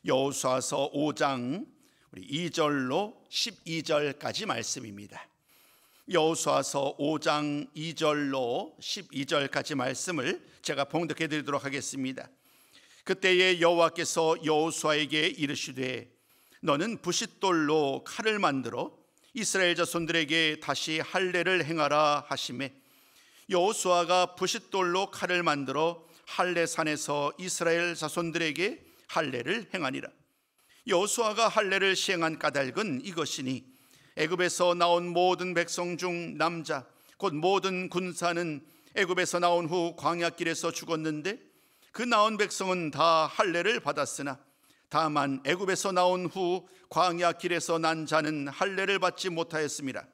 여호수아서 5장 우리 2절로 12절까지 말씀입니다. 여호수아서 5장 2절로 12절까지 말씀을 제가 봉독해 드리도록 하겠습니다. 그때에 여호와께서 여호수아에게 이르시되 너는 부싯돌로 칼을 만들어 이스라엘 자손들에게 다시 할례를 행하라 하시매 여호수아가 부싯돌로 칼을 만들어 할례산에서 이스라엘 자손들에게 할례를 행하니라. 여호수아가 할례를 시행한 까닭은 이것이니 애굽에서 나온 모든 백성 중 남자 곧 모든 군사는 애굽에서 나온 후 광야길에서 죽었는데 그 나온 백성은 다 할례를 받았으나 다만 애굽에서 나온 후 광야길에서 난 자는 할례를 받지 못하였습니다.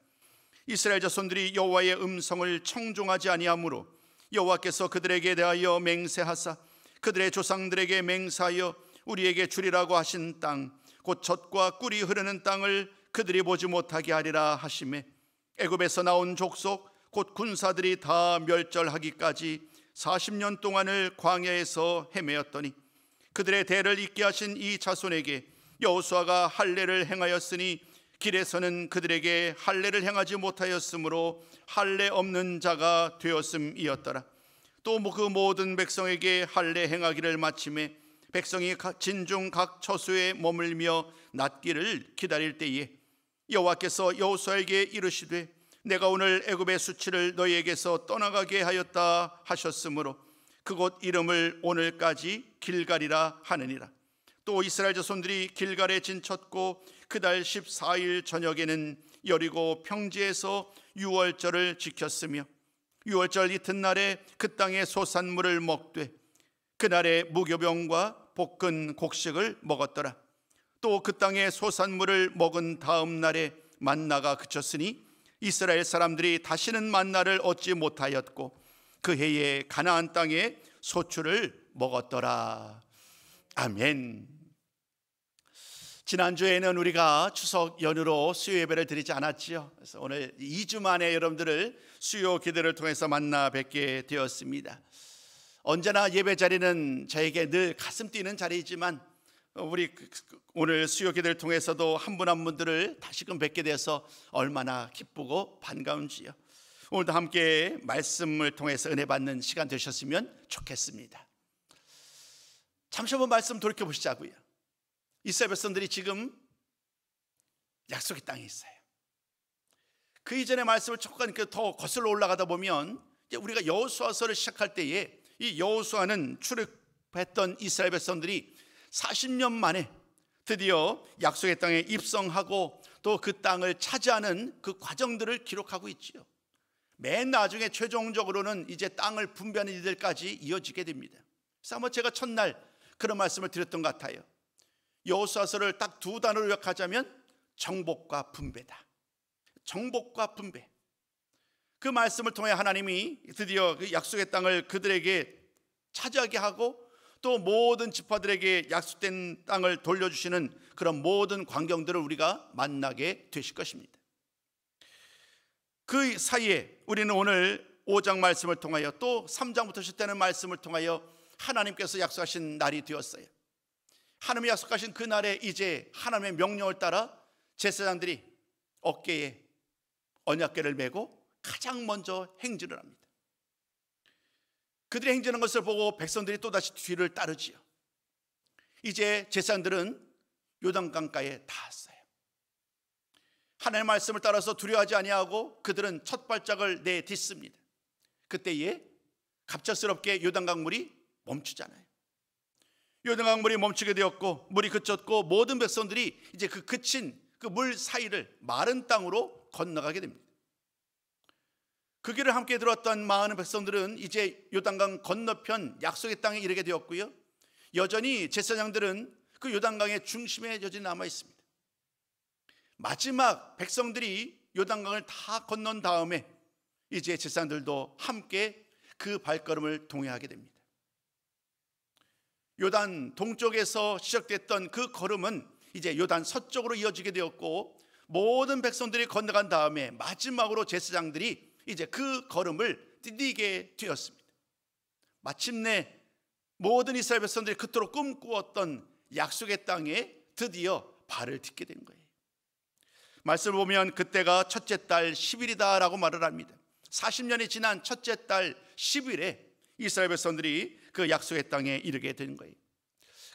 이스라엘 자손들이 여호와의 음성을 청종하지 아니하므로 여호와께서 그들에게 대하여 맹세하사 그들의 조상들에게 맹세하여 우리에게 주리라고 하신 땅 곧 젖과 꿀이 흐르는 땅을 그들이 보지 못하게 하리라 하시매 애굽에서 나온 족속 곧 군사들이 다 멸절하기까지 40년 동안을 광야에서 헤매었더니 그들의 대를 잇게 하신 이 자손에게 여호수아가 할례를 행하였으니 길에서는 그들에게 할례를 행하지 못하였으므로 할례 없는 자가 되었음이었더라. 또 그 모든 백성에게 할례 행하기를 마침에 백성이 진중 각 처소에 머물며 낫기를 기다릴 때에 여호와께서 여호수아에게 이르시되 내가 오늘 애굽의 수치를 너희에게서 떠나가게 하였다 하셨으므로 그곳 이름을 오늘까지 길갈이라 하느니라. 또 이스라엘 자손들이 길갈에 진쳤고 그달 14일 저녁에는 여리고 평지에서 유월절을 지켰으며 유월절 이튿날에 그 땅의 소산물을 먹되 그날에 무교병과 볶은 곡식을 먹었더라. 또 그 땅의 소산물을 먹은 다음 날에 만나가 그쳤으니 이스라엘 사람들이 다시는 만나를 얻지 못하였고 그 해에 가나안 땅에 소출을 먹었더라. 아멘. 지난주에는 우리가 추석 연휴로 수요 예배를 드리지 않았지요. 그래서 오늘 2주 만에 여러분들을 수요 기도를 통해서 만나 뵙게 되었습니다. 언제나 예배 자리는 저에게 늘 가슴 뛰는 자리이지만 우리 오늘 수요 기도를 통해서도 한 분 한 분들을 다시금 뵙게 돼서 얼마나 기쁘고 반가운지요. 오늘도 함께 말씀을 통해서 은혜 받는 시간 되셨으면 좋겠습니다. 잠시 한번 말씀 돌이켜 보시자고요. 이스라엘 백성들이 지금 약속의 땅에 있어요. 그 이전의 말씀을 조금 더 거슬러 올라가다 보면 우리가 여호수아서를 시작할 때에 이 여호수아는 출애굽했던 이스라엘 백성들이 40년 만에 드디어 약속의 땅에 입성하고 또 그 땅을 차지하는 그 과정들을 기록하고 있지요. 맨 나중에 최종적으로는 이제 땅을 분배하는 일들까지 이어지게 됩니다. 그래서 아마 제가 첫날 그런 말씀을 드렸던 것 같아요. 여호수아서를 딱 두 단어로 요약하자면 정복과 분배다. 정복과 분배. 그 말씀을 통해 하나님이 드디어 그 약속의 땅을 그들에게 차지하게 하고 또 모든 지파들에게 약속된 땅을 돌려주시는 그런 모든 광경들을 우리가 만나게 되실 것입니다. 그 사이에 우리는 오늘 5장 말씀을 통하여 또 3장부터 시작되는 말씀을 통하여 하나님께서 약속하신 날이 되었어요. 하나님이 약속하신 그 날에 이제 하나님의 명령을 따라 제사장들이 어깨에 언약궤를 메고 가장 먼저 행진을 합니다. 그들이 행진하는 것을 보고 백성들이 또다시 뒤를 따르지요. 이제 제사장들은 요단강가에 닿았어요. 하나님의 말씀을 따라서 두려워하지 아니하고 그들은 첫 발짝을 내딛습니다. 그때에 갑작스럽게 요단강 물이 멈추잖아요. 요단강 물이 멈추게 되었고 물이 그쳤고 모든 백성들이 이제 그 그친 그 물 사이를 마른 땅으로 건너가게 됩니다. 그 길을 함께 들었던 많은 백성들은 이제 요단강 건너편 약속의 땅에 이르게 되었고요. 여전히 제사장들은 그 요단강의 중심에 여전히 남아 있습니다. 마지막 백성들이 요단강을 다 건넌 다음에 이제 제사장들도 함께 그 발걸음을 동행하게 됩니다. 요단 동쪽에서 시작됐던 그 걸음은 이제 요단 서쪽으로 이어지게 되었고 모든 백성들이 건너간 다음에 마지막으로 제사장들이 이제 그 걸음을 디디게 되었습니다. 마침내 모든 이스라엘 백성들이 그토록 꿈꾸었던 약속의 땅에 드디어 발을 딛게 된 거예요. 말씀을 보면 그때가 첫째 달 10일이다 라고 말을 합니다. 40년이 지난 첫째 달 10일에 이스라엘 백성들이 그 약속의 땅에 이르게 된 거예요.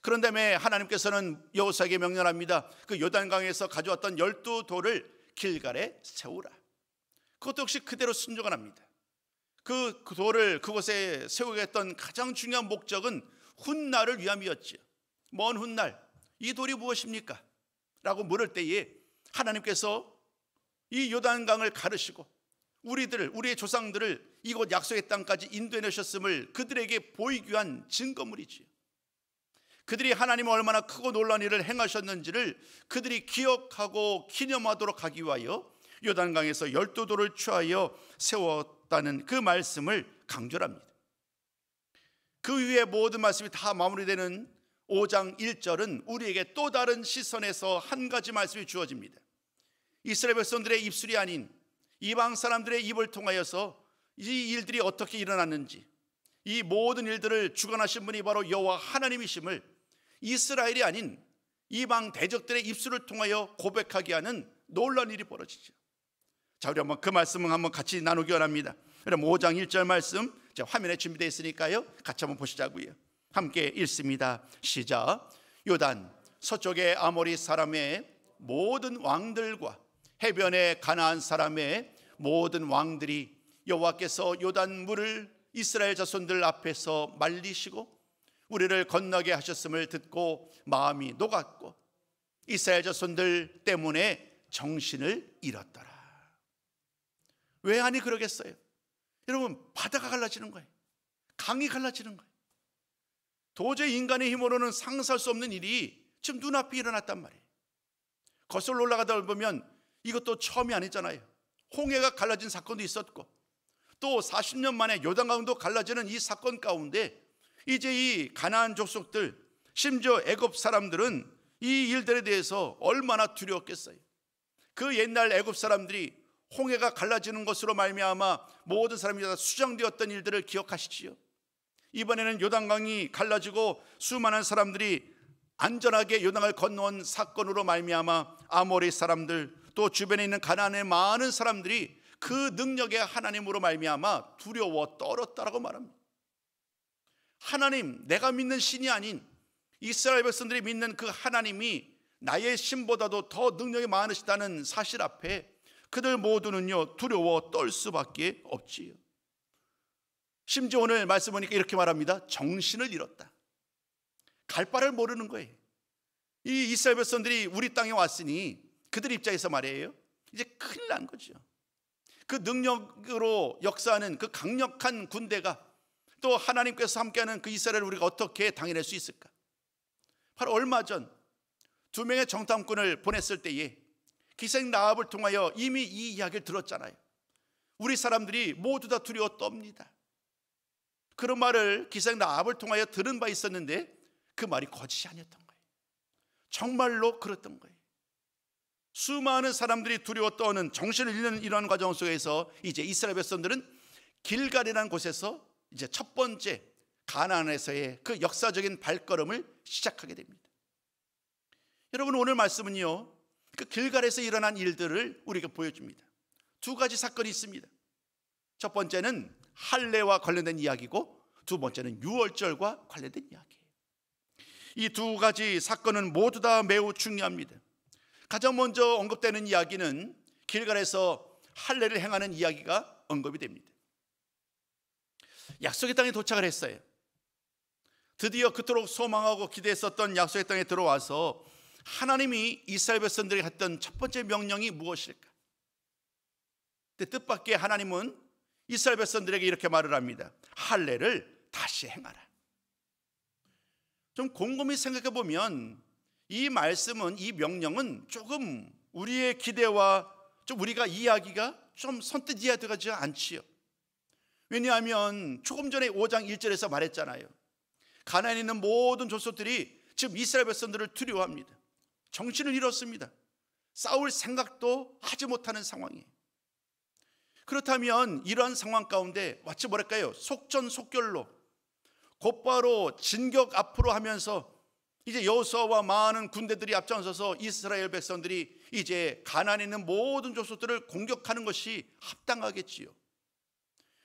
그런 다음에 하나님께서는 여호수아에게 명령합니다. 그 요단강에서 가져왔던 12돌을 길갈에 세우라. 그것도 역시 그대로 순종을 합니다. 그 돌을 그곳에 세우게 했던 가장 중요한 목적은 훗날을 위함이었지요. 먼 훗날 이 돌이 무엇입니까? 라고 물을 때에 하나님께서 이 요단강을 가르시고 우리의 조상들을 이곳 약속의 땅까지 인도해 내셨음을 그들에게 보이기 위한 증거물이지요. 그들이 하나님은 얼마나 크고 놀라운 일을 행하셨는지를 그들이 기억하고 기념하도록 하기 위하여 요단강에서 12돌을 취하여 세웠다는 그 말씀을 강조합니다. 그 위에 모든 말씀이 다 마무리되는 5장 1절은 우리에게 또 다른 시선에서 한 가지 말씀이 주어집니다. 이스라엘 백성들의 입술이 아닌 이방 사람들의 입을 통하여서 이 일들이 어떻게 일어났는지, 이 모든 일들을 주관하신 분이 바로 여호와 하나님이심을 이스라엘이 아닌 이방 대적들의 입술을 통하여 고백하게 하는 놀라운 일이 벌어지죠. 자, 우리 한번 그 말씀을 한번 같이 나누기 원합니다. 그럼 5장 1절 말씀 화면에 준비되어 있으니까요, 같이 한번 보시자고요. 함께 읽습니다. 시작. 요단 서쪽의 아모리 사람의 모든 왕들과 해변의 가나안 사람의 모든 왕들이 여호와께서 요단 물을 이스라엘 자손들 앞에서 말리시고 우리를 건너게 하셨음을 듣고 마음이 녹았고 이스라엘 자손들 때문에 정신을 잃었더라. 왜 아니 그러겠어요? 여러분, 바다가 갈라지는 거예요. 강이 갈라지는 거예요. 도저히 인간의 힘으로는 상상할 수 없는 일이 지금 눈앞에 일어났단 말이에요. 거슬러 올라가다 보면 이것도 처음이 아니잖아요. 홍해가 갈라진 사건도 있었고 또 40년 만에 요단강도 갈라지는 이 사건 가운데 이제 이 가나안 족속들, 심지어 애굽 사람들은 이 일들에 대해서 얼마나 두려웠겠어요. 그 옛날 애굽 사람들이 홍해가 갈라지는 것으로 말미암아 모든 사람이 다 수장되었던 일들을 기억하시지요. 이번에는 요단강이 갈라지고 수많은 사람들이 안전하게 요단강을 건너온 사건으로 말미암아 아모리 사람들 또 주변에 있는 가나안의 많은 사람들이 그 능력의 하나님으로 말미암아 두려워 떨었다라고 말합니다. 하나님, 내가 믿는 신이 아닌 이스라엘 백성들이 믿는 그 하나님이 나의 신보다도 더 능력이 많으시다는 사실 앞에 그들 모두는요 두려워 떨 수밖에 없지요. 심지어 오늘 말씀 보니까 이렇게 말합니다. 정신을 잃었다. 갈 바를 모르는 거예요. 이 이스라엘 백성들이 우리 땅에 왔으니 그들 입장에서 말이에요, 이제 큰일 난 거죠. 그 능력으로 역사하는 그 강력한 군대가 또 하나님께서 함께하는 그 이스라엘을 우리가 어떻게 당해낼 수 있을까? 바로 얼마 전 2명의 정탐꾼을 보냈을 때에 기생 라합을 통하여 이미 이 이야기를 들었잖아요. 우리 사람들이 모두 다 두려워 떱니다. 그런 말을 기생 라합을 통하여 들은 바 있었는데 그 말이 거짓이 아니었던 거예요. 정말로 그랬던 거예요. 수많은 사람들이 두려워 떠는 정신을 잃는 이러한 과정 속에서 이제 이스라엘 백성들은 길갈이라는 곳에서 이제 첫 번째 가나안에서의 그 역사적인 발걸음을 시작하게 됩니다. 여러분, 오늘 말씀은요 그 길갈에서 일어난 일들을 우리에게 보여줍니다. 두 가지 사건이 있습니다. 첫 번째는 할례와 관련된 이야기고 두 번째는 유월절과 관련된 이야기예요. 이 두 가지 사건은 모두 다 매우 중요합니다. 가장 먼저 언급되는 이야기는 길갈에서 할례를 행하는 이야기가 언급이 됩니다. 약속의 땅에 도착을 했어요. 드디어 그토록 소망하고 기대했었던 약속의 땅에 들어와서 하나님이 이스라엘 백성들에게 했던 첫 번째 명령이 무엇일까? 뜻밖의 하나님은 이스라엘 백성들에게 이렇게 말을 합니다. 할례를 다시 행하라. 좀 곰곰이 생각해 보면 이 말씀은, 이 명령은 조금 우리의 기대와 좀 우리가 이해하기가 좀 선뜻 이해되지 않지요. 왜냐하면 조금 전에 5장 1절에서 말했잖아요. 가나안에 있는 모든 족속들이 지금 이스라엘 백성들을 두려워합니다. 정신을 잃었습니다. 싸울 생각도 하지 못하는 상황이에요. 그렇다면 이러한 상황 가운데 마치 뭐랄까요, 속전속결로 곧바로 진격 앞으로 하면서 이제 여호수아와 많은 군대들이 앞장서서 이스라엘 백성들이 이제 가나안에 있는 모든 족속들을 공격하는 것이 합당하겠지요.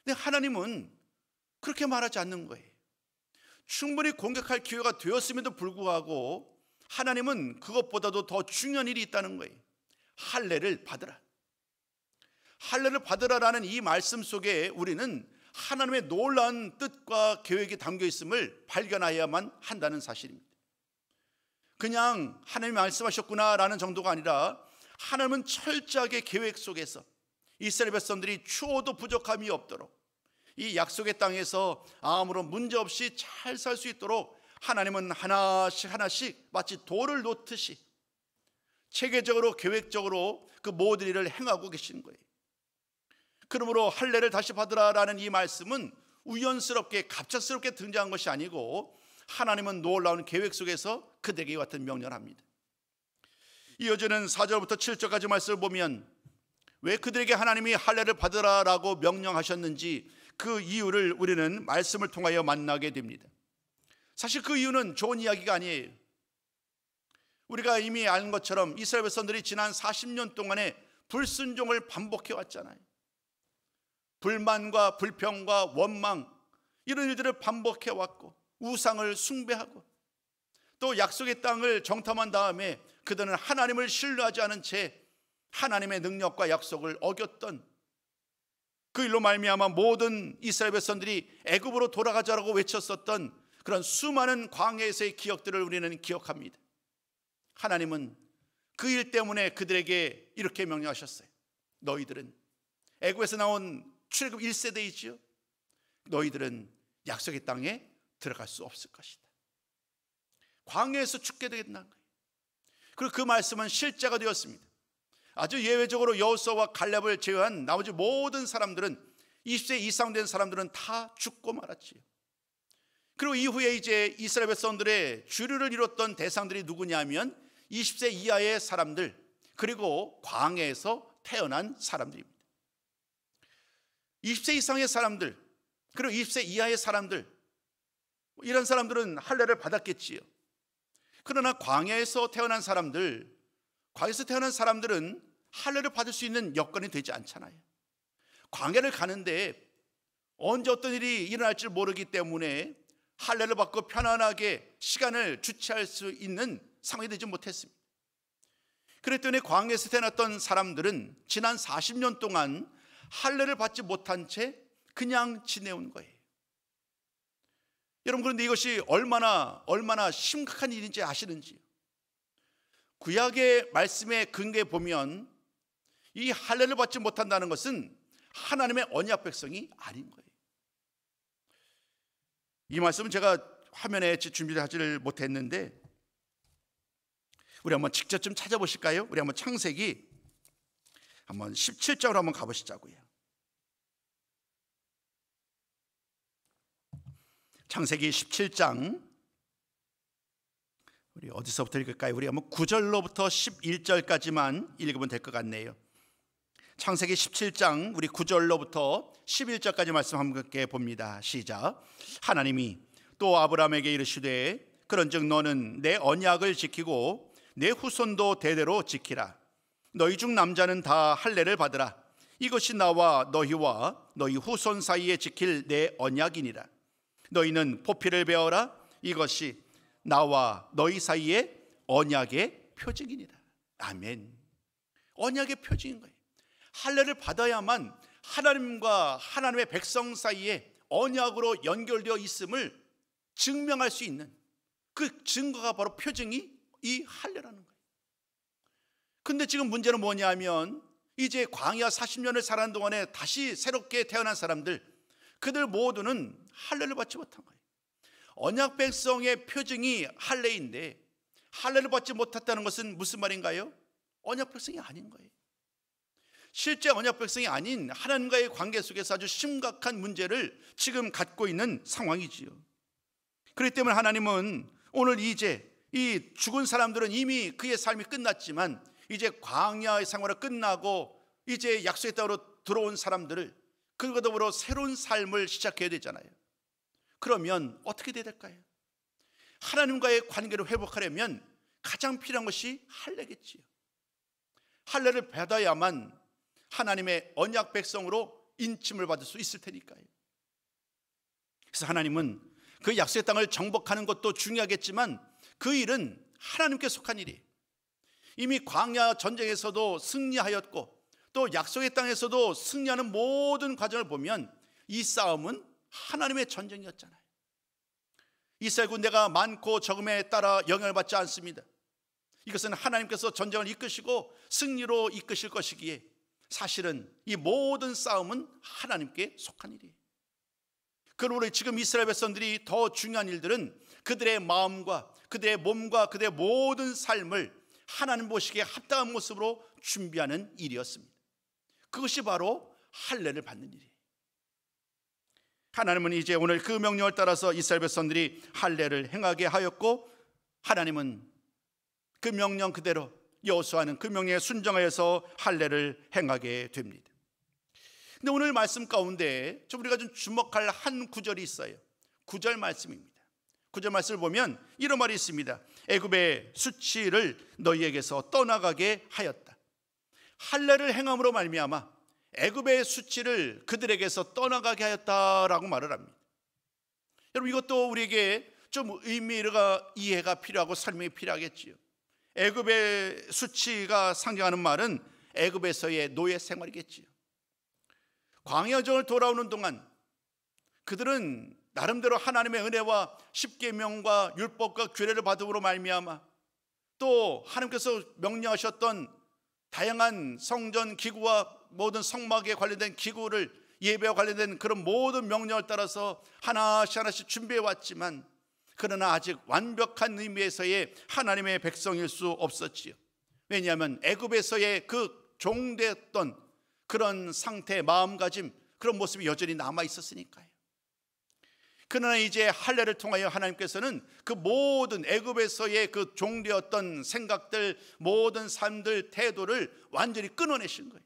근데 하나님은 그렇게 말하지 않는 거예요. 충분히 공격할 기회가 되었음에도 불구하고 하나님은 그것보다도 더 중요한 일이 있다는 거예요. 할례를 받으라. 할례를 받으라라는 이 말씀 속에 우리는 하나님의 놀라운 뜻과 계획이 담겨 있음을 발견해야만 한다는 사실입니다. 그냥 하나님이 말씀하셨구나라는 정도가 아니라 하나님은 철저하게 계획 속에서 이스라엘 백성들이 추워도 부족함이 없도록 이 약속의 땅에서 아무런 문제 없이 잘 살 수 있도록 하나님은 하나씩 마치 돌을 놓듯이 체계적으로 계획적으로 그 모든 일을 행하고 계신 거예요. 그러므로 할례를 다시 받으라라는 이 말씀은 우연스럽게 갑작스럽게 등장한 것이 아니고 하나님은 놀라운 계획 속에서 그들에게 같은 명령을 합니다. 이어지는 4절부터 7절까지 말씀을 보면 왜 그들에게 하나님이 할례를 받으라라고 명령하셨는지 그 이유를 우리는 말씀을 통하여 만나게 됩니다. 사실 그 이유는 좋은 이야기가 아니에요. 우리가 이미 아는 것처럼 이스라엘 백성들이 지난 40년 동안에 불순종을 반복해 왔잖아요. 불만과 불평과 원망 이런 일들을 반복해 왔고 우상을 숭배하고 또 약속의 땅을 정탐한 다음에 그들은 하나님을 신뢰하지 않은 채 하나님의 능력과 약속을 어겼던 그 일로 말미암아 모든 이스라엘 백성들이 애굽으로 돌아가자라고 외쳤었던 그런 수많은 광야에서의 기억들을 우리는 기억합니다. 하나님은 그 일 때문에 그들에게 이렇게 명령하셨어요. 너희들은 애굽에서 나온 출애굽 1세대이지요. 너희들은 약속의 땅에 들어갈 수 없을 것이다. 광야에서 죽게 되겠다는 거예요. 그리고 그 말씀은 실제가 되었습니다. 아주 예외적으로 여호수아와 갈렙을 제외한 나머지 모든 사람들은 20세 이상 된 사람들은 다 죽고 말았지요. 그리고 이후에 이제 이스라엘 백성들의 주류를 이뤘던 대상들이 누구냐면 20세 이하의 사람들 그리고 광야에서 태어난 사람들입니다. 20세 이상의 사람들 그리고 20세 이하의 사람들 이런 사람들은 할례를 받았겠지요. 그러나 광야에서 태어난 사람들은 할례를 받을 수 있는 여건이 되지 않잖아요. 광야를 가는데 언제 어떤 일이 일어날지 모르기 때문에 할례를 받고 편안하게 시간을 주체할 수 있는 상황이 되지 못했습니다. 그랬더니 광야에서 태어났던 사람들은 지난 40년 동안 할례를 받지 못한 채 그냥 지내온 거예요. 여러분, 그런데 이것이 얼마나 심각한 일인지 아시는지요? 구약의 말씀에 근거해 보면 이 할례를 받지 못한다는 것은 하나님의 언약 백성이 아닌 거예요. 이 말씀은 제가 화면에 준비를 하지를 못했는데 우리 한번 직접 좀 찾아보실까요? 우리 한번 창세기 한번 17장으로 한번 가보시자고요. 창세기 17장 우리 어디서부터 읽을까요? 우리 한번 9절로부터 11절까지만 읽으면 될 것 같네요. 창세기 17장 우리 9절로부터 11절까지 말씀 함께 봅니다. 시작. 하나님이 또 아브라함에게 이르시되 그런즉 너는 내 언약을 지키고 내 후손도 대대로 지키라. 너희 중 남자는 다 할례를 받으라. 이것이 나와 너희와 너희 후손 사이에 지킬 내 언약이니라. 너희는 포피를 베어라. 이것이 나와 너희 사이에 언약의 표징이니라. 아멘. 언약의 표징인 거예요. 할례를 받아야만 하나님과 하나님의 백성 사이에 언약으로 연결되어 있음을 증명할 수 있는 그 증거가 바로 표징이 이 할례라는 거예요. 근데 지금 문제는 뭐냐면 이제 광야 40년을 살아는 동안에 다시 새롭게 태어난 사람들 그들 모두는 할례를 받지 못한 거예요. 언약 백성의 표징이 할례인데 할례를 받지 못했다는 것은 무슨 말인가요? 언약 백성이 아닌 거예요. 실제 언약 백성이 아닌 하나님과의 관계 속에서 아주 심각한 문제를 지금 갖고 있는 상황이지요. 그렇기 때문에 하나님은 오늘 이제 이 죽은 사람들은 이미 그의 삶이 끝났지만 이제 광야의 생활을 끝나고 이제 약속의 땅으로 들어온 사람들을 그것과 더불어 새로운 삶을 시작해야 되잖아요. 그러면 어떻게 돼야 될까요? 하나님과의 관계를 회복하려면 가장 필요한 것이 할례겠지요. 할례를 받아야만 하나님의 언약 백성으로 인침을 받을 수 있을 테니까요. 그래서 하나님은 그 약속의 땅을 정복하는 것도 중요하겠지만 그 일은 하나님께 속한 일이에요. 이미 광야 전쟁에서도 승리하였고 또 약속의 땅에서도 승리하는 모든 과정을 보면 이 싸움은 하나님의 전쟁이었잖아요. 이스라엘 군대가 많고 적음에 따라 영향을 받지 않습니다. 이것은 하나님께서 전쟁을 이끄시고 승리로 이끄실 것이기에 사실은 이 모든 싸움은 하나님께 속한 일이에요. 그러므로 지금 이스라엘 백성들이 더 중요한 일들은 그들의 마음과 그들의 몸과 그들의 모든 삶을 하나님 보시기에 합당한 모습으로 준비하는 일이었습니다. 그것이 바로 할례를 받는 일이에요. 하나님은 이제 오늘 그 명령을 따라서 이스라엘 백성들이 할례를 행하게 하였고, 하나님은 그 명령 그대로 여호수아는 그 명령에 순종하여서 할례를 행하게 됩니다. 근데 오늘 말씀 가운데 좀 우리가 좀 주목할 한 구절이 있어요. 9절 말씀입니다. 9절 말씀을 보면 이런 말이 있습니다. 애굽의 수치를 너희에게서 떠나가게 하였다. 할례를 행함으로 말미암아 애굽의 수치를 그들에게서 떠나가게 하였다라고 말을 합니다. 여러분, 이것도 우리에게 좀 의미가 이해가 필요하고 설명이 필요하겠지요. 애굽의 수치가 상징하는 말은 애굽에서의 노예 생활이겠지요. 광야정을 돌아오는 동안 그들은 나름대로 하나님의 은혜와 십계명과 율법과 규례를 받음으로 말미암아 또 하나님께서 명령하셨던 다양한 성전 기구와 모든 성막에 관련된 기구를, 예배와 관련된 그런 모든 명령을 따라서 하나씩 하나씩 준비해 왔지만 그러나 아직 완벽한 의미에서의 하나님의 백성일 수 없었지요. 왜냐하면 애굽에서의 그 종되었던 그런 상태, 마음가짐, 그런 모습이 여전히 남아 있었으니까요. 그러나 이제 할례를 통하여 하나님께서는 그 모든 애굽에서의 그 종되었던 생각들, 모든 삶들, 태도를 완전히 끊어내신 거예요.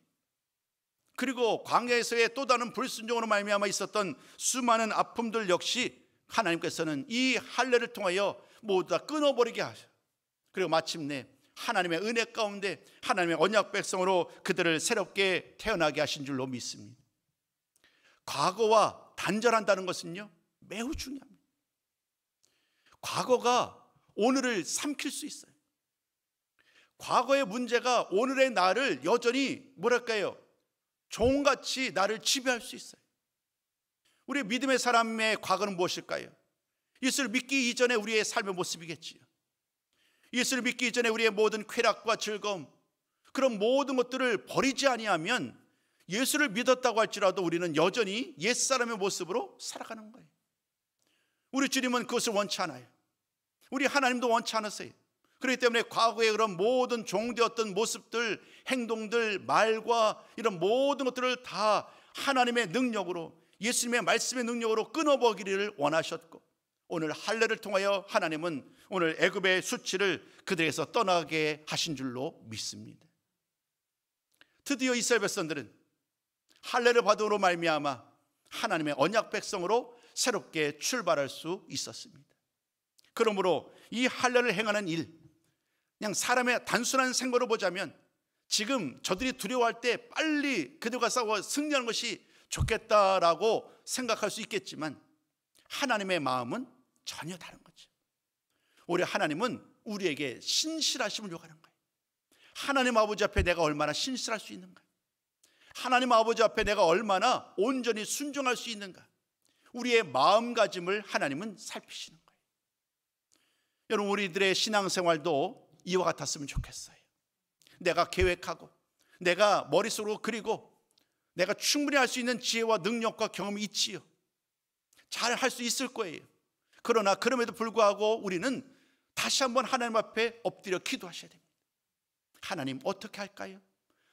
그리고 광야에서의 또 다른 불순종으로 말미암아 있었던 수많은 아픔들 역시 하나님께서는 이 할례를 통하여 모두 다 끊어버리게 하셔. 그리고 마침내 하나님의 은혜 가운데 하나님의 언약 백성으로 그들을 새롭게 태어나게 하신 줄로 믿습니다. 과거와 단절한다는 것은요, 매우 중요합니다. 과거가 오늘을 삼킬 수 있어요. 과거의 문제가 오늘의 나를 여전히 뭐랄까요, 종같이 나를 지배할 수 있어요. 우리 믿음의 사람의 과거는 무엇일까요? 예수를 믿기 이전에 우리의 삶의 모습이겠지요. 예수를 믿기 이전에 우리의 모든 쾌락과 즐거움, 그런 모든 것들을 버리지 아니하면 예수를 믿었다고 할지라도 우리는 여전히 옛사람의 모습으로 살아가는 거예요. 우리 주님은 그것을 원치 않아요. 우리 하나님도 원치 않으세요. 그렇기 때문에 과거의 그런 모든 종되었던 모습들, 행동들, 말과 이런 모든 것들을 다 하나님의 능력으로, 예수님의 말씀의 능력으로 끊어버리기를 원하셨고, 오늘 할례를 통하여 하나님은 오늘 애굽의 수치를 그들에게서 떠나게 하신 줄로 믿습니다. 드디어 이스라엘 백성들은 할례를 받음으로 말미암아 하나님의 언약 백성으로 새롭게 출발할 수 있었습니다. 그러므로 이 할례를 행하는 일, 그냥 사람의 단순한 생각으로 보자면 지금 저들이 두려워할 때 빨리 그들과 싸워 승리하는 것이 좋겠다라고 생각할 수 있겠지만 하나님의 마음은 전혀 다른 거죠. 우리 하나님은 우리에게 신실하심을 요구하는 거예요. 하나님 아버지 앞에 내가 얼마나 신실할 수 있는가, 하나님 아버지 앞에 내가 얼마나 온전히 순종할 수 있는가, 우리의 마음가짐을 하나님은 살피시는 거예요. 여러분, 우리들의 신앙생활도 이와 같았으면 좋겠어요. 내가 계획하고 내가 머릿속으로 그리고 내가 충분히 할 수 있는 지혜와 능력과 경험이 있지요. 잘 할 수 있을 거예요. 그러나 그럼에도 불구하고 우리는 다시 한번 하나님 앞에 엎드려 기도하셔야 됩니다. 하나님, 어떻게 할까요?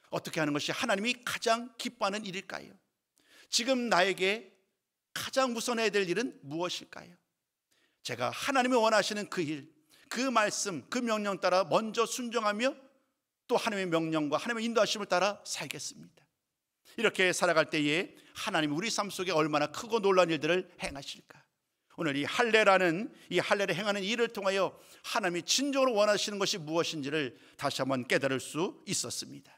어떻게 하는 것이 하나님이 가장 기뻐하는 일일까요? 지금 나에게 가장 우선해야 될 일은 무엇일까요? 제가 하나님이 원하시는 그 일, 그 말씀, 그 명령 따라 먼저 순종하며 또 하나님의 명령과 하나님의 인도하심을 따라 살겠습니다. 이렇게 살아갈 때에 하나님이 우리 삶 속에 얼마나 크고 놀라운 일들을 행하실까, 오늘 이 할례라는 이 할례를 행하는 일을 통하여 하나님이 진정으로 원하시는 것이 무엇인지를 다시 한번 깨달을 수 있었습니다.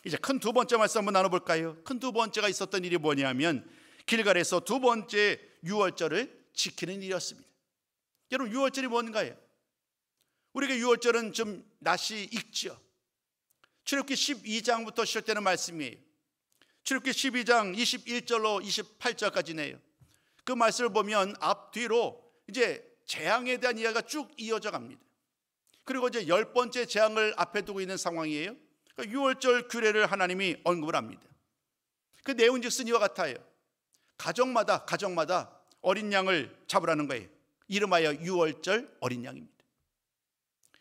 이제 큰 두 번째 말씀 한번 나눠볼까요? 큰 두 번째가 있었던 일이 뭐냐면 길갈에서 두 번째 유월절을 지키는 일이었습니다. 여러분, 유월절이 뭔가요? 우리가 유월절은 좀 낯이 익죠. 출애굽기 12장부터 시작되는 말씀이에요. 출애굽기 12장 21절로 28절까지네요. 그 말씀을 보면 앞뒤로 이제 재앙에 대한 이야기가 쭉 이어져 갑니다. 그리고 이제 10번째 재앙을 앞에 두고 있는 상황이에요. 그러니까 유월절 규례를 하나님이 언급을 합니다. 그 내용즉슨 이와 같아요. 가정마다 어린 양을 잡으라는 거예요. 이름하여 유월절 어린 양입니다.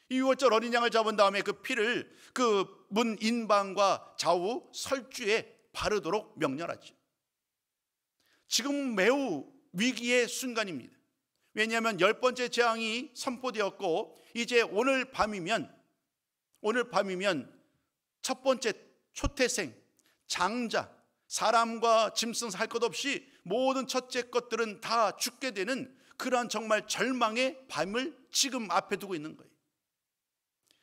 이 유월절 어린 양을 잡은 다음에 그 피를 그 문 인방과 좌우 설주에 바르도록 명령하죠. 지금 매우 위기의 순간입니다. 왜냐하면 10번째 재앙이 선포되었고 이제 오늘 밤이면 첫 번째 초태생, 장자, 사람과 짐승 할 것 없이 모든 첫째 것들은 다 죽게 되는 그러한 정말 절망의 밤을 지금 앞에 두고 있는 거예요.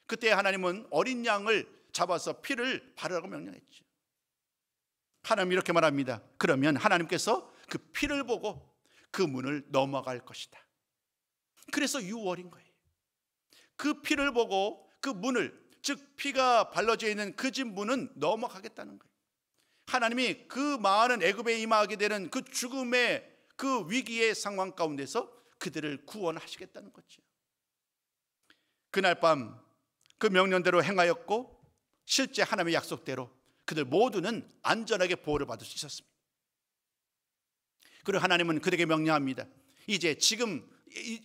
그때 하나님은 어린 양을 잡아서 피를 바르라고 명령했죠. 하나님 이렇게 말합니다. 그러면 하나님께서 그 피를 보고 그 문을 넘어갈 것이다. 그래서 유월인 거예요. 그 피를 보고 그 문을, 즉 피가 발라져 있는 그 집 문은 넘어가겠다는 거예요. 하나님이 그 많은 애굽에 임하게 되는 그 죽음의 그 위기의 상황 가운데서 그들을 구원하시겠다는 거죠. 그날 밤 그 명령대로 행하였고 실제 하나님의 약속대로 그들 모두는 안전하게 보호를 받을 수 있었습니다. 그리고 하나님은 그들에게 명령합니다. 이제 지금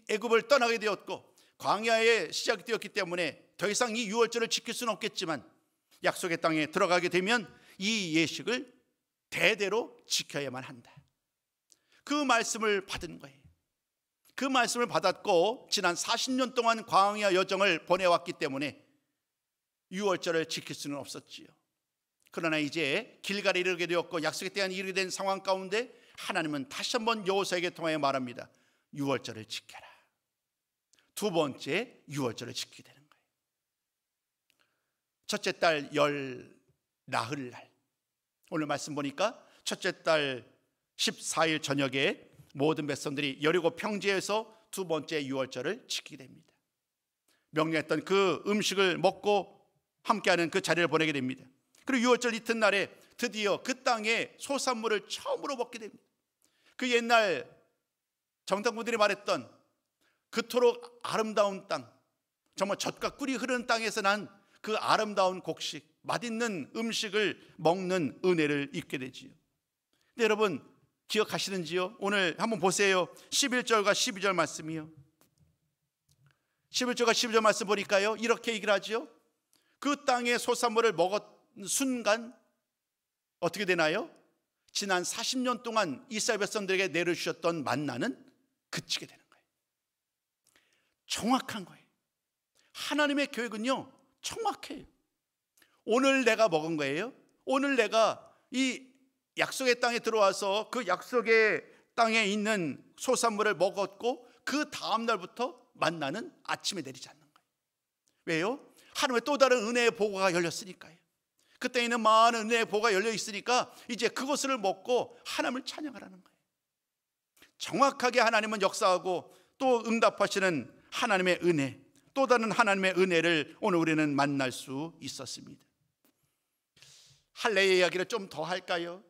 애굽을 떠나게 되었고 광야에 시작되었기 때문에 더 이상 이 유월절을 지킬 수는 없겠지만 약속의 땅에 들어가게 되면 이 예식을 대대로 지켜야만 한다. 그 말씀을 받은 거예요. 그 말씀을 받았고 지난 40년 동안 광야 여정을 보내왔기 때문에 유월절을 지킬 수는 없었지요. 그러나 이제 길갈에 이르게 되었고 약속의 때에 이르게 된 상황 가운데 하나님은 다시 한번 여호수아에게 통하여 말합니다. 유월절을 지켜라. 두 번째 유월절을 지키게 되는 거예요. 첫째 달 열 나흘날, 오늘 말씀 보니까 첫째 달 14일 저녁에 모든 백성들이 여리고 평지에서 두 번째 유월절을 지키게 됩니다. 명령했던 그 음식을 먹고 함께하는 그 자리를 보내게 됩니다. 그리고 유월절 이튿날에 드디어 그 땅에 소산물을 처음으로 먹게 됩니다. 그 옛날 정탐꾼들이 말했던 그토록 아름다운 땅, 정말 젖과 꿀이 흐르는 땅에서 난 그 아름다운 곡식, 맛있는 음식을 먹는 은혜를 입게 되지요. 근데 여러분 기억하시는지요? 오늘 한번 보세요. 11절과 12절 말씀이요. 11절과 12절 말씀 보니까요, 이렇게 얘기를 하죠. 그 땅의 소산물을 먹은 순간 어떻게 되나요? 지난 40년 동안 이스라엘 백성들에게 내려주셨던 만나는 그치게 되는 거예요. 정확한 거예요. 하나님의 계획은요 정확해요. 오늘 내가 먹은 거예요. 오늘 내가 이 약속의 땅에 들어와서 그 약속의 땅에 있는 소산물을 먹었고 그 다음 날부터 만나는 아침에 내리지 않는 거예요. 왜요? 하나님의 또 다른 은혜의 보고가 열렸으니까요. 그때에는 많은 은혜의 보고가 열려 있으니까 이제 그것을 먹고 하나님을 찬양하라는 거예요. 정확하게 하나님은 역사하고 또 응답하시는 하나님의 은혜, 또 다른 하나님의 은혜를 오늘 우리는 만날 수 있었습니다. 할례의 이야기를 좀 더 할까요?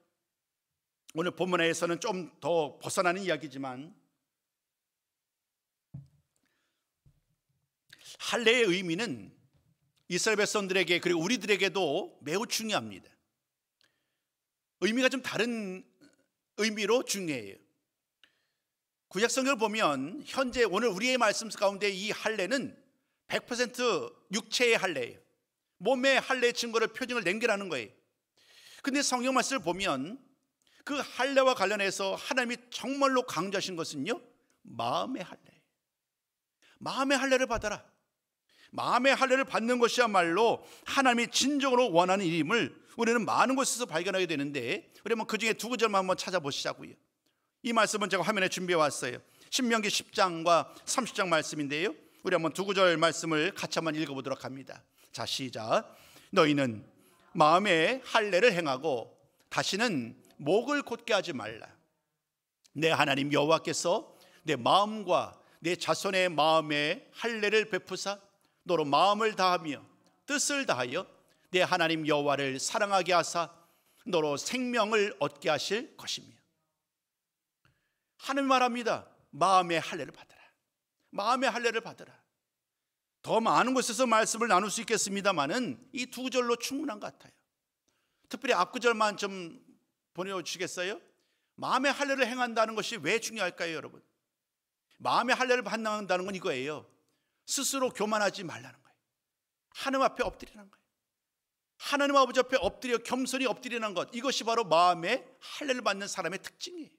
오늘 본문에서는 좀 더 벗어나는 이야기지만 할례의 의미는 이스라엘 백성들에게 그리고 우리들에게도 매우 중요합니다. 의미가 좀 다른 의미로 중요해요. 구약성경을 보면 현재 오늘 우리의 말씀 가운데 이 할례는 100% 육체의 할례예요. 몸의 할례 증거를 표징을 남기라는 거예요. 근데 성경 말씀을 보면 그 할례와 관련해서 하나님이 정말로 강조하신 것은요, 마음의 할례예요. 마음의 할례를 받아라. 마음의 할례를 받는 것이야말로 하나님이 진정으로 원하는 일임을 우리는 많은 곳에서 발견하게 되는데, 우리 한번 그 중에 두 구절만 한번 찾아보시자고요. 이 말씀은 제가 화면에 준비해 왔어요. 신명기 10장과 30장 말씀인데요, 우리 한번 두 구절 말씀을 같이 한번 읽어보도록 합니다. 자, 시작. 너희는 마음에 할례를 행하고 다시는 목을 곧게 하지 말라. 내 하나님 여호와께서 내 마음과 내 자손의 마음에 할례를 베푸사 너로 마음을 다하며 뜻을 다하여 내 하나님 여호와를 사랑하게 하사 너로 생명을 얻게 하실 것이며. 하나님 말합니다. 마음의 할례를 받으라. 마음의 할례를 받으라. 더 많은 곳에서 말씀을 나눌 수 있겠습니다만은 이 두 구절로 충분한 것 같아요. 특별히 앞구절만 좀 보내주시겠어요? 마음의 할례를 행한다는 것이 왜 중요할까요, 여러분? 마음의 할례를 받는다는 건 이거예요. 스스로 교만하지 말라는 거예요. 하나님 앞에 엎드리라는 거예요. 하나님 아버지 앞에 엎드려 겸손히 엎드리는 것, 이것이 바로 마음의 할례를 받는 사람의 특징이에요.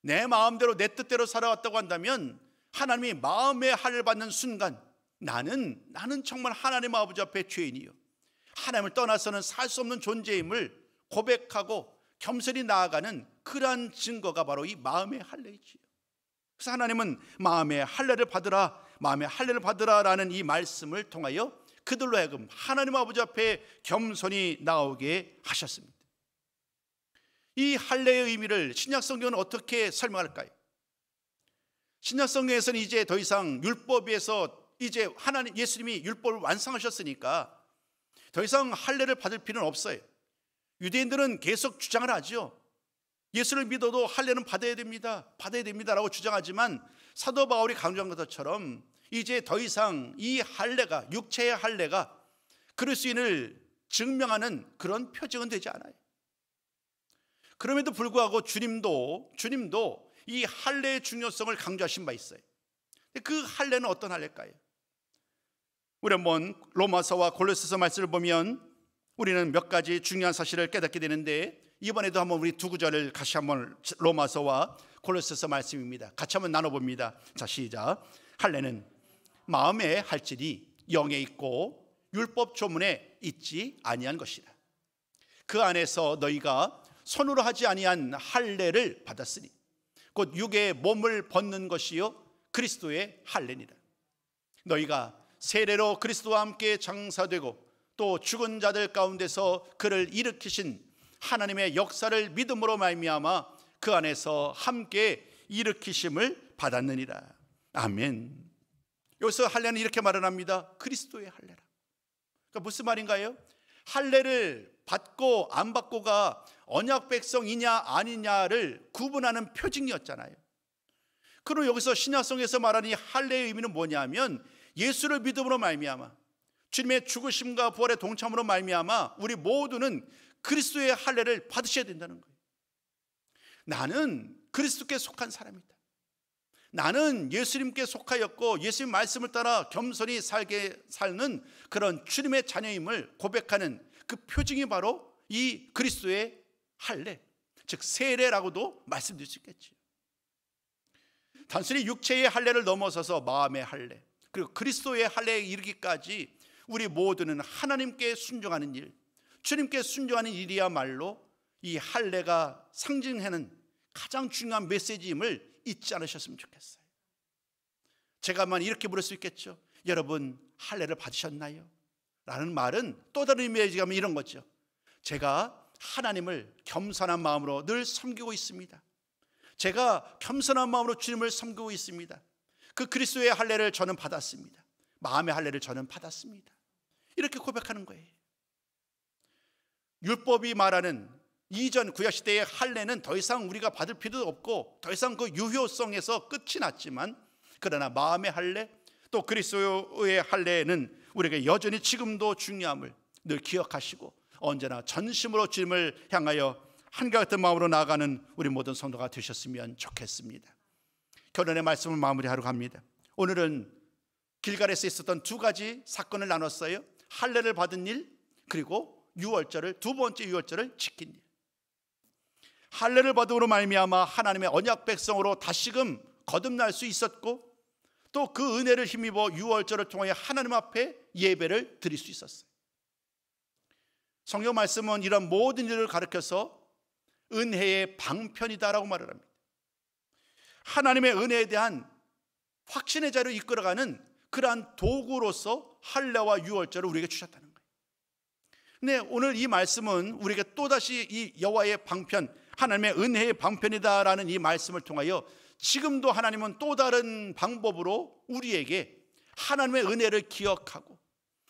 내 마음대로 내 뜻대로 살아왔다고 한다면 하나님이 마음의 할례를 받는 순간 나는 정말 하나님 아버지 앞에 죄인이요, 하나님을 떠나서는 살 수 없는 존재임을 고백하고 겸손히 나아가는 그러한 증거가 바로 이 마음의 할례이지요. 그래서 하나님은 마음의 할례를 받으라, 마음의 할례를 받으라라는 이 말씀을 통하여 그들로 하여금 하나님 아버지 앞에 겸손히 나오게 하셨습니다. 이 할례의 의미를 신약 성경은 어떻게 설명할까요? 신약 성경에서는 이제 더 이상 율법에서 이제 하나님 예수님이 율법을 완성하셨으니까 더 이상 할례를 받을 필요는 없어요. 유대인들은 계속 주장을 하죠. 예수를 믿어도 할례는 받아야 됩니다라고 주장하지만 사도 바울이 강조한 것처럼 이제 더 이상 이 할례가, 육체의 할례가 그리스도인을 증명하는 그런 표징은 되지 않아요. 그럼에도 불구하고 주님도 이 할례의 중요성을 강조하신 바 있어요. 그 할례는 어떤 할례일까요? 우리 한번 로마서와 골로새서 말씀을 보면 우리는 몇 가지 중요한 사실을 깨닫게 되는데, 이번에도 한번 우리 두 구절을 같이 한번 로마서와 골로새서 말씀입니다. 같이 한번 나눠봅니다. 자, 시작. 할례는 마음에 할지니 영에 있고 율법 조문에 있지 아니한 것이라. 그 안에서 너희가 손으로 하지 아니한 할례를 받았으니 곧 육의 몸을 벗는 것이요 그리스도의 할례니라. 너희가 세례로 그리스도와 함께 장사되고 또 죽은 자들 가운데서 그를 일으키신 하나님의 역사를 믿음으로 말미암아 그 안에서 함께 일으키심을 받았느니라. 아멘. 여기서 할례는 이렇게 말을 합니다. 그리스도의 할례라. 그러니까 무슨 말인가요? 할례를 받고 안 받고가 언약 백성이냐 아니냐를 구분하는 표징이었잖아요. 그리고 여기서 신약성에서 말하는 이 할례의 의미는 뭐냐면 예수를 믿음으로 말미암아 주님의 죽으심과 부활의 동참으로 말미암아 우리 모두는 그리스도의 할례를 받으셔야 된다는 거예요. 나는 그리스도께 속한 사람이다. 나는 예수님께 속하였고 예수님 말씀을 따라 겸손히 살는 그런 주님의 자녀임을 고백하는 그 표징이 바로 이 그리스도의 할례, 즉 세례라고도 말씀드릴 수 있겠죠. 단순히 육체의 할례를 넘어서서 마음의 할례, 그리고 그리스도의 할례에 이르기까지 우리 모두는 하나님께 순종하는 일, 주님께 순종하는 일이야말로 이 할례가 상징하는 가장 중요한 메시지임을 잊지 않으셨으면 좋겠어요. 제가만 이렇게 물을 수 있겠죠. 여러분 할례를 받으셨나요? 라는 말은 또 다른 의미가 이런 거죠. 제가 하나님을 겸손한 마음으로 늘 섬기고 있습니다. 제가 겸손한 마음으로 주님을 섬기고 있습니다. 그 그리스도의 할례를 저는 받았습니다. 마음의 할례를 저는 받았습니다. 이렇게 고백하는 거예요. 율법이 말하는 이전 구약시대의 할례는 더 이상 우리가 받을 필요도 없고 더 이상 그 유효성에서 끝이 났지만, 그러나 마음의 할례 또 그리스도의 할례는 우리에게 여전히 지금도 중요함을 늘 기억하시고 언제나 전심으로 주님을 향하여 한결같은 마음으로 나아가는 우리 모든 성도가 되셨으면 좋겠습니다. 결론의 말씀을 마무리하러 갑니다. 오늘은 길갈에서 있었던 두 가지 사건을 나눴어요. 할례를 받은 일, 그리고 유월절을, 두 번째 유월절을 지킨 일. 할례를 받음으로 말미암아 하나님의 언약 백성으로 다시금 거듭날 수 있었고, 또 그 은혜를 힘입어 유월절을 통하여 하나님 앞에 예배를 드릴 수 있었어요. 성경 말씀은 이런 모든 일을 가르쳐서 은혜의 방편이다라고 말을 합니다. 하나님의 은혜에 대한 확신의 자리로 이끌어가는 그러한 도구로서 할례와 유월절을 우리에게 주셨다는 거예요. 근데 오늘 이 말씀은 우리에게 또다시 이 여호와의 방편, 하나님의 은혜의 방편이다라는 이 말씀을 통하여 지금도 하나님은 또 다른 방법으로 우리에게 하나님의 은혜를 기억하고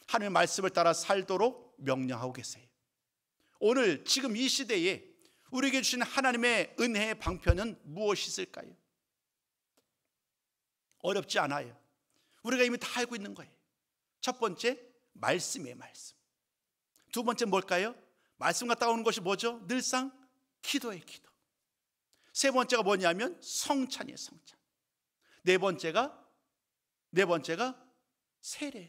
하나님의 말씀을 따라 살도록 명령하고 계세요. 오늘 지금 이 시대에 우리에게 주신 하나님의 은혜의 방편은 무엇이 있을까요? 어렵지 않아요. 우리가 이미 다 알고 있는 거예요. 첫 번째, 말씀이에요. 말씀. 두 번째 뭘까요? 말씀과 따오는 것이 뭐죠? 늘상 기도예요. 기도. 세 번째가 뭐냐면 성찬이에요. 성찬. 네 번째가 세례예요. 세례.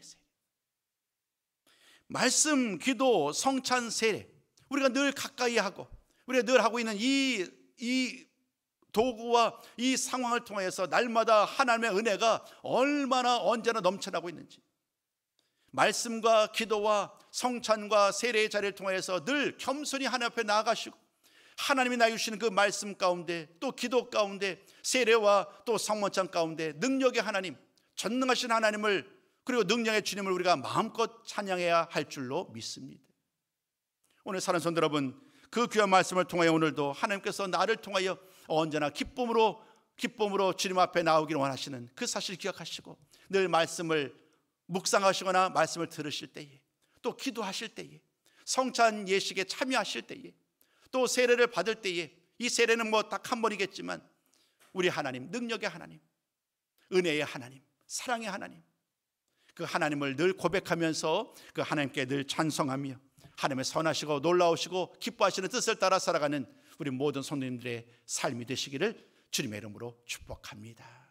말씀, 기도, 성찬, 세례. 우리가 늘 가까이 하고 우리가 늘 하고 있는 이 도구와 이 상황을 통해서 날마다 하나님의 은혜가 얼마나 언제나 넘쳐나고 있는지, 말씀과 기도와 성찬과 세례의 자리를 통해서 늘 겸손히 하나님 앞에 나아가시고 하나님이 나에게 주시는 그 말씀 가운데 또 기도 가운데 세례와 또 성찬 가운데 능력의 하나님, 전능하신 하나님을 그리고 능력의 주님을 우리가 마음껏 찬양해야 할 줄로 믿습니다. 오늘 사랑하는 성도 여러분, 그 귀한 말씀을 통하여 오늘도 하나님께서 나를 통하여 언제나 기쁨으로 주님 앞에 나오기를 원하시는 그 사실 기억하시고 늘 말씀을 묵상하시거나 말씀을 들으실 때에 또 기도하실 때에 성찬 예식에 참여하실 때에 또 세례를 받을 때에 이 세례는 뭐 딱 한 번이겠지만 우리 하나님, 능력의 하나님, 은혜의 하나님, 사랑의 하나님, 그 하나님을 늘 고백하면서 그 하나님께 늘 찬송하며 하나님의 선하시고 놀라우시고 기뻐하시는 뜻을 따라 살아가는 우리 모든 성도님들의 삶이 되시기를 주님의 이름으로 축복합니다.